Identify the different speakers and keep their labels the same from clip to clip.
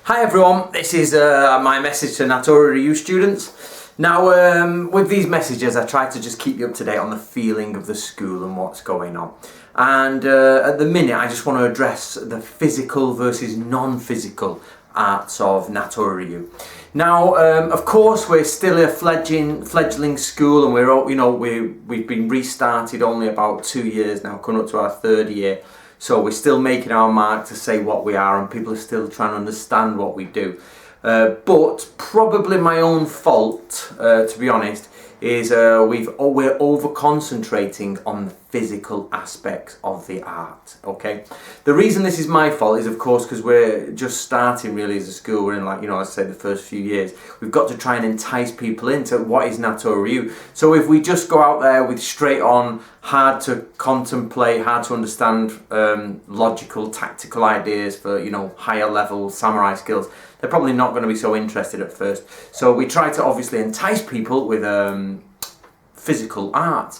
Speaker 1: Hi everyone, this is my message to Natori Ryu students. Now with these messages I try to just keep you up to date on the feeling of the school and what's going on. And at the minute I just want to address the physical versus non-physical arts of Natori Ryu. Now of course we're still a fledgling school, and we've been restarted only about 2 years now, coming up to our third year. So we're still making our mark to say what we are, and people are still trying to understand what we do. But probably my own fault, to be honest, is we're over-concentrating on the physical aspects of the art, okay? The reason this is my fault is, of course, because we're just starting really as a school. We're in, like, I say the first few years. We've got to try and entice people into what is Natori Ryu. So if we just go out there with straight on, hard to contemplate, hard to understand, logical, tactical ideas for, higher level samurai skills, they're probably not going to be so interested at first. So we try to obviously entice people with physical art.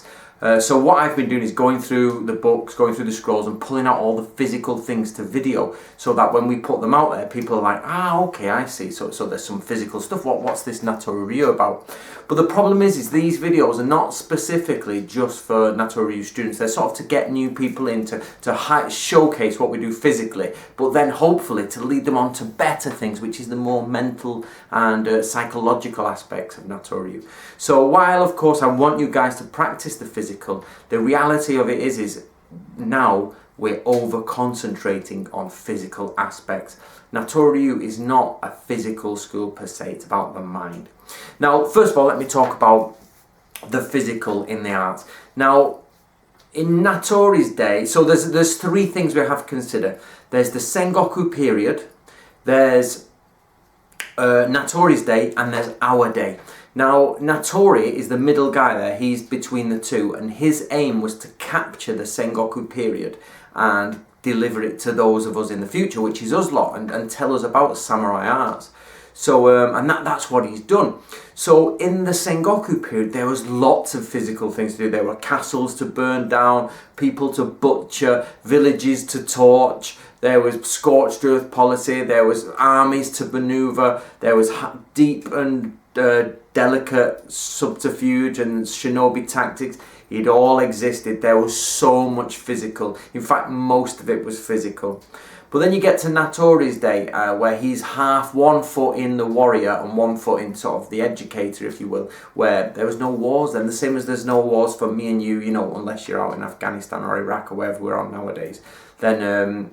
Speaker 1: So what I've been doing is going through the books, going through the scrolls, and pulling out all the physical things to video, so that when we put them out there, people are like, okay, I see. So there's some physical stuff. What's this Natori Ryu about? But the problem is these videos are not specifically just for Natori Ryu students. They're sort of to get new people in, to showcase what we do physically, but then hopefully to lead them on to better things, which is the more mental and psychological aspects of Natori Ryu. So while of course I want you guys to practice the physical, the reality of it is now we're over concentrating on physical aspects. Natori Ryu is not a physical school per se, it's about the mind. Now, first of all, let me talk about the physical in the arts. Now, in Natori's day, so there's three things we have to consider. There's the Sengoku period, there's Natori's day, and there's our day. Now, Natori is the middle guy there. He's between the two, and his aim was to capture the Sengoku period and deliver it to those of us in the future, which is us lot, and tell us about samurai arts. So, and that's what he's done. So in the Sengoku period, there was lots of physical things to do. There were castles to burn down, people to butcher, villages to torch. There was scorched earth policy. There was armies to maneuver. There was deep and delicate subterfuge and shinobi tactics. It all existed. There was so much physical. In fact, most of it was physical. But then you get to Natori's day, where he's half 1 foot in the warrior and 1 foot in sort of the educator, if you will, where there was no wars then, the same as there's no wars for me and you, unless you're out in Afghanistan or Iraq or wherever we're on nowadays. Then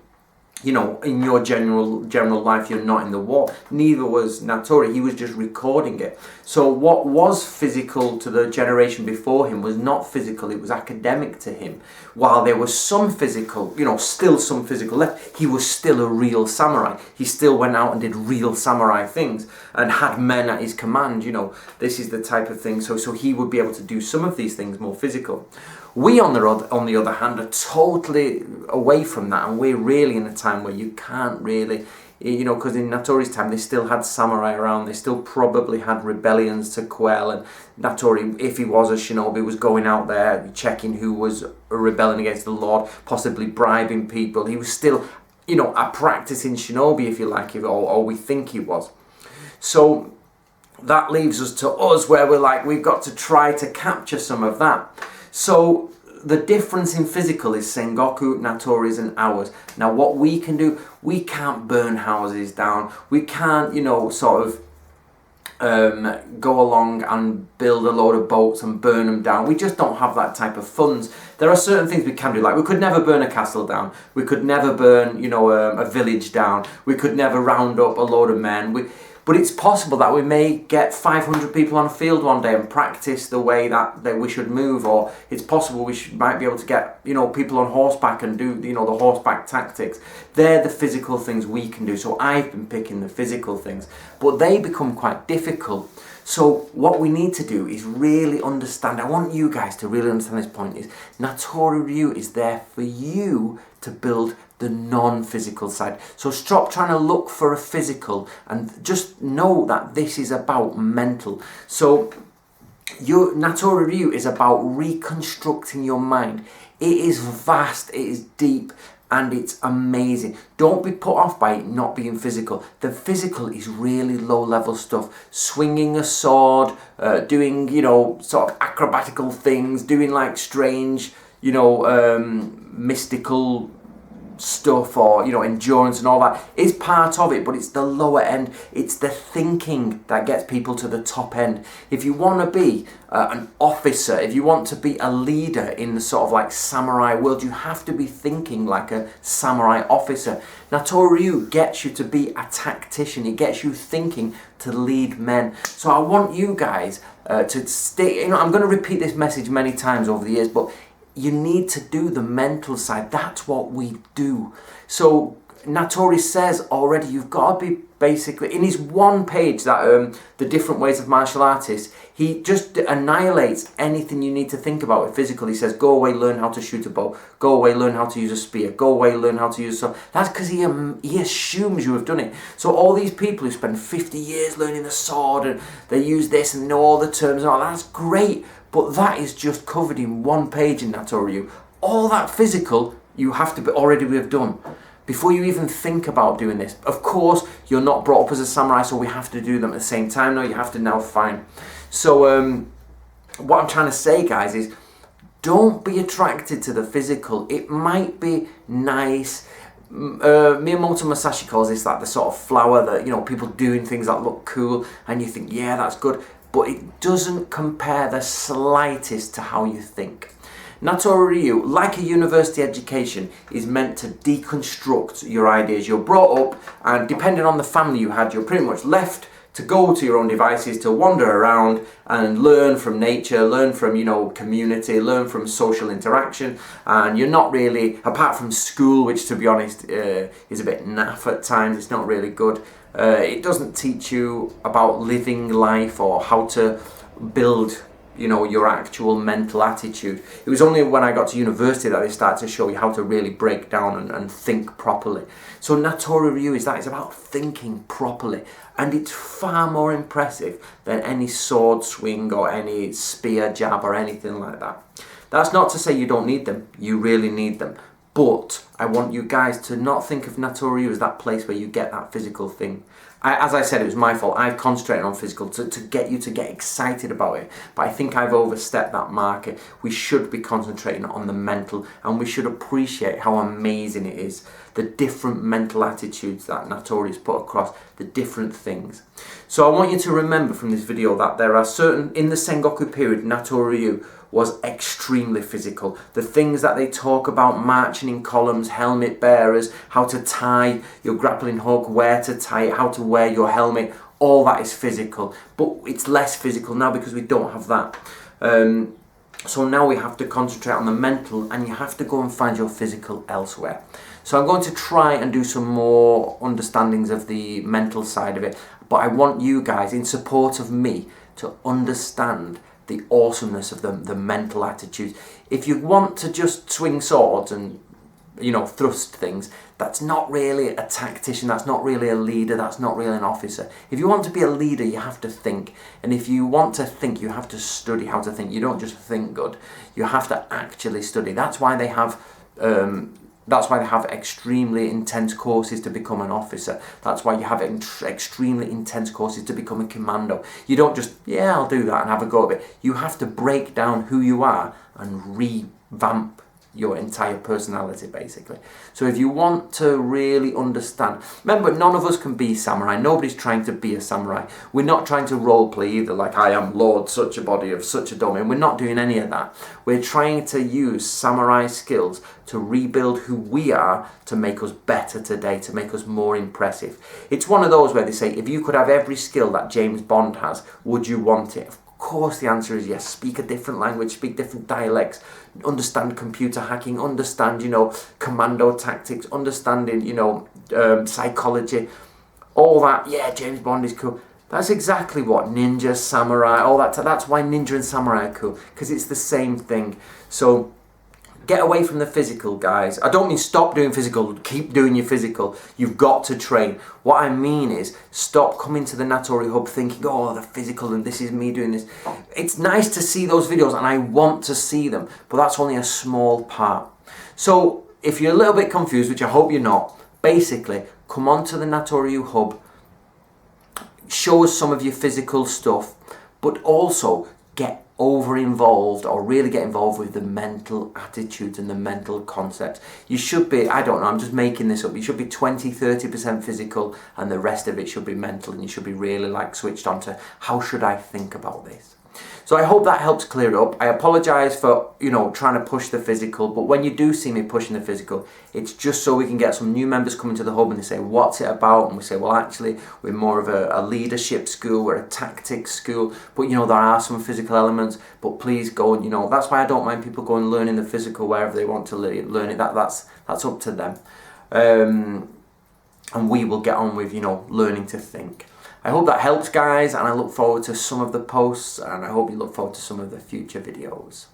Speaker 1: in your general life, you're not in the war. Neither was Natori. He was just recording it. So what was physical to the generation before him was not physical. It was academic to him. While there was some physical, still some physical left, he was still a real samurai. He still went out and did real samurai things and had men at his command. This is the type of thing. So he would be able to do some of these things more physical. We, on the other hand, are totally away from that, and we're really in a time where you can't really, because in Natori's time they still had samurai around, they still probably had rebellions to quell, and Natori, if he was a shinobi, was going out there checking who was rebelling against the Lord, possibly bribing people. He was still, a practicing shinobi, if you like, or we think he was. So that leaves us to us, where we're like, we've got to try to capture some of that. So the difference in physical is Sengoku, Natori's and ours. Now what we can do, we can't burn houses down. We can't, go along and build a load of boats and burn them down. We just don't have that type of funds. There are certain things we can do, like we could never burn a castle down. We could never burn, a village down. We could never round up a load of men. But it's possible that we may get 500 people on a field one day and practice the way that we should move, or it's possible might be able to get people on horseback and do the horseback tactics. They're the physical things we can do. So I've been picking the physical things, but they become quite difficult. So what we need to do is really understand. I want you guys to really understand this point: is Natori Ryu is there for you to build the non-physical side. So stop trying to look for a physical and just know that this is about mental. So your Natori Ryu is about reconstructing your mind. It is vast, it is deep. and it's amazing. Don't be put off by it not being physical. The physical is really low level stuff. Swinging a sword, doing, sort of acrobatical things, doing like strange, mystical stuff, or endurance and all that is part of it, but it's the lower end. It's the thinking that gets people to the top end. If you want to be an officer, if you want to be a leader in the sort of like samurai world, you have to be thinking like a samurai officer. Natori Ryu gets you to be a tactician. It gets you thinking to lead men. So I want you guys to stay. I'm going to repeat this message many times over the years, but you need to do the mental side. That's what we do. So Natori says already, you've got to be basically, in his one page, that the different ways of martial artists, he just annihilates anything you need to think about with physical. He says, go away, learn how to shoot a bow. Go away, learn how to use a spear. Go away, learn how to use a sword. That's because he assumes you have done it. So all these people who spend 50 years learning the sword, and they use this and know all the terms and all, that's great. But that is just covered in one page in Natori Ryu. All that physical, you have to already have done before you even think about doing this. Of course, you're not brought up as a samurai, so we have to do them at the same time. No, you have to now find. So what I'm trying to say, guys, is don't be attracted to the physical. It might be nice. Miyamoto Musashi calls this like the sort of flower that, people doing things that look cool, and you think, yeah, that's good. But it doesn't compare the slightest to how you think. Natori Ryu, like a university education, is meant to deconstruct your ideas. You're brought up, and depending on the family you had, you're pretty much left to go to your own devices, to wander around and learn from nature, learn from, community, learn from social interaction. And you're not really, apart from school, which to be honest is a bit naff at times, it's not really good. It doesn't teach you about living life or how to build, your actual mental attitude. It was only when I got to university that they started to show you how to really break down and think properly. So Natori Ryu is about thinking properly, and it's far more impressive than any sword swing or any spear jab or anything like that. That's not to say you don't need them. You really need them. But I want you guys to not think of Natori Ryu as that place where you get that physical thing. As I said, it was my fault. I've concentrated on physical to get you to get excited about it. But I think I've overstepped that market. We should be concentrating on the mental, and we should appreciate how amazing it is. The different mental attitudes that Natori's put across, the different things. So I want you to remember from this video that there are certain, in the Sengoku period, Natori Ryu was extremely physical. The things that they talk about, marching in columns, helmet bearers, how to tie your grappling hook, where to tie it, how to wear your helmet, all that is physical. But it's less physical now because we don't have that. So now we have to concentrate on the mental, and you have to go and find your physical elsewhere. So I'm going to try and do some more understandings of the mental side of it, but I want you guys, in support of me, to understand the awesomeness of the mental attitudes. If you want to just swing swords and thrust things, that's not really a tactician, that's not really a leader, that's not really an officer. If you want to be a leader, you have to think. And if you want to think, you have to study how to think. You don't just think good, you have to actually study. That's why they have extremely intense courses to become an officer. That's why you have extremely intense courses to become a commando. You don't just, yeah, I'll do that and have a go at it. You have to break down who you are and revamp your entire personality, basically. So if you want to really understand, remember, none of us can be samurai. Nobody's trying to be a samurai. We're not trying to role play either, like I am Lord such a body of such a domain. We're not doing any of that. We're trying to use samurai skills to rebuild who we are, to make us better today, to make us more impressive. It's one of those where they say, if you could have every skill that James Bond has, would you want it? Of course the answer is yes. Speak a different language, speak different dialects, understand computer hacking, understand, commando tactics, understanding, psychology, all that. Yeah, James Bond is cool. That's exactly what ninja, samurai, all that. That's why ninja and samurai are cool, because it's the same thing. So get away from the physical, guys. I don't mean stop doing physical, keep doing your physical. You've got to train. What I mean is stop coming to the Natori Hub thinking, oh, the physical and this is me doing this. It's nice to see those videos and I want to see them, but that's only a small part. So if you're a little bit confused, which I hope you're not, basically come on to the Natori Ryu hub, show us some of your physical stuff, but also get over involved, or really get involved with the mental attitudes and the mental concepts. You should be, I don't know, I'm just making this up, you should be 20-30% physical and the rest of it should be mental, and you should be really like switched on to how should I think about this. So I hope that helps clear it up. I apologise for, trying to push the physical, but when you do see me pushing the physical, it's just so we can get some new members coming to the hub and they say, what's it about? And we say, well, actually, we're more of a leadership school, we're a tactics school, but there are some physical elements, but please go and, that's why I don't mind people going and learning the physical wherever they want to learn it. That's up to them. And we will get on with, learning to think. I hope that helps, guys, and I look forward to some of the posts, and I hope you look forward to some of the future videos.